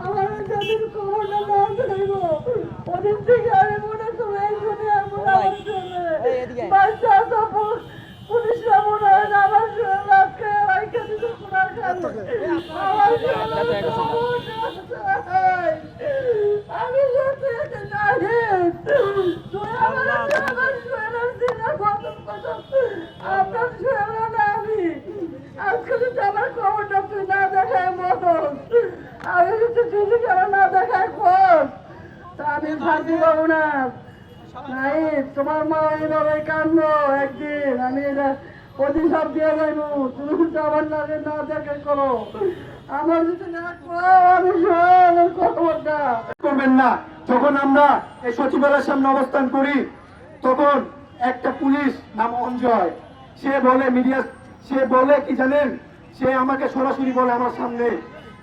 আমার যদি খবরটা না দেব ওদিন থেকে আমি মনে করি এই দুনিয়ার মনে আমার জন্য বাচ্চা সব পুলিশরা মনে হয় না আমার রাতকে রাইখে দিতে শোনার কাছে আমি সত্যি জানি তুই আমার শোনার দিনে প্রথম কথা আপনার শোনা না আমি আজকে যদি আমার খবরটা তুই না দেখায় মতন আমি যদি দিদি খেলা না দেখায় খোঁজ তা আমি শান্তি পাবো না নাই তোমার মা এইভাবে কাঁদবো একদিন আমি অভিশাপ দিয়ে যাইবো তুমি যদি আমার নাকে না দেখে করো আমার যদি না আমি সব খবরটা করবেন না। যখন আমরা এই সচিবালয়ের সামনে অবস্থান করি তখন একটা পুলিশ নাম অঞ্জয় সে বলে মিডিয়া সে বলে কি জানেন সে আমাকে সরাসরি বলে আমার সামনে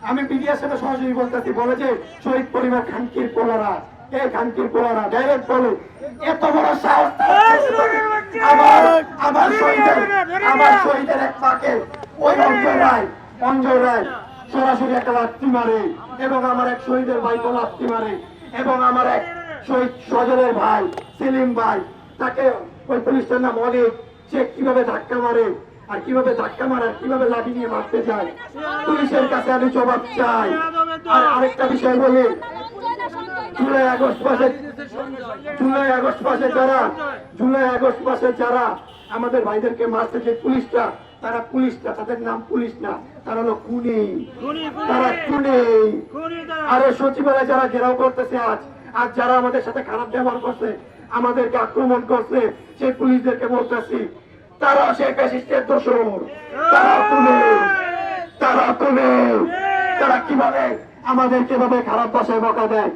আমি মিডিয়ার সাথে সরাসরি বলতেছি বলে যে শহীদ পরিবার খানকির পোলারা এই খানকির পোলারা ডাইরেক্ট বলে এত বড় সাহস আমার শহীদের এক পাকে ওই অঞ্জয় রায় সরাসরি একটা লাথি মারে এবং আমার এক শহীদের ভাইকে লাথি মারে এবং আমার এক শহীদ সজলের ভাই সেলিম ভাই তাকে ওই পুলিশটার নাম অনেক সে কিভাবে ধাক্কা মারে আর কিভাবে ধাক্কা মারে আর কিভাবে লাঠি নিয়ে মারতে যায় পুলিশের কাছে আমি জবাব চাই। আর আরেকটা বিষয় বলি জুলাই আগস্ট মাসে যারা আমাদের ভাইদেরকে মারছে যে পুলিশটা তারা পুলিশটা তাদের নাম পুলিশ না তারা হলো খুনি তারা খুনি আরে সচিবালয় যারা ঘেরাও করতেছে আজ যারা আমাদের সাথে খারাপ ব্যবহার করছে আমাদেরকে আক্রমণ করছে সেই পুলিশদেরকে বলতেছি তারা সেই ফ্যাসিস্টের দোসর তারা কিভাবে আমাদেরকে ভাবে খারাপ ভাষায় বকা দেয়।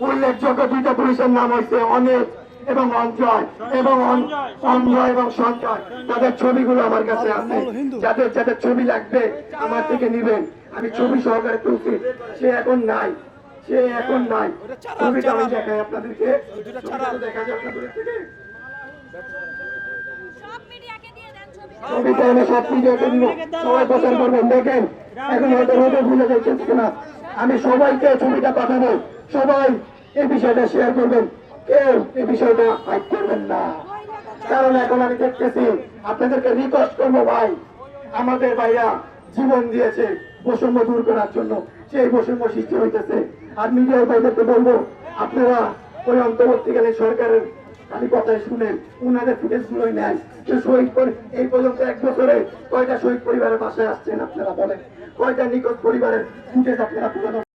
উল্লেখযোগ্য দুইটা পুলিশের নাম হয়েছে অনেক এবং অঞ্জয় এবং সঞ্জয় তাদের ছবিগুলো আমার কাছে আছে যাদের ছবি লাগবে আমার থেকে নিবেন আমি ছবি সহকারে তুলছি সে এখন নাই ছবিটা আমি দেখাই আপনাদেরকে দেখা যায় আপনাদের থেকে ছবিটা আমি সব মিডিয়াকে দিব সবাই প্রচার করবেন দেখেন এখন হয়তো ভুলে যাচ্ছেন না আমি সবাইকে ছবিটা পাঠাবো সবাই এই বিষয়টা শেয়ার করবেন কেউ এই বিষয়টা হাইড করবেন না কারণ এখন আমি দেখতেছি আপনাদেরকে রিকোয়েস্ট করবো ভাই আমাদের ভাইরা জীবন দিয়েছে বৈষম্য দূর করার জন্য সেই বৈষম্য সৃষ্টি হইতেছে আর মিডিয়ার ভাইদেরকে বলবো আপনারা ওই অন্তর্বর্তীকালীন সরকারের খালি কথাই শুনেন উনাদের ফুটেজ গুলোই নেন শহীদ এই পর্যন্ত 1 বছরে কয়টা শহীদ পরিবারের বাসায় আসছেন আপনারা বলেন কয়টা নিখোঁজ পরিবারের ফুটেজ আপনারা পুরো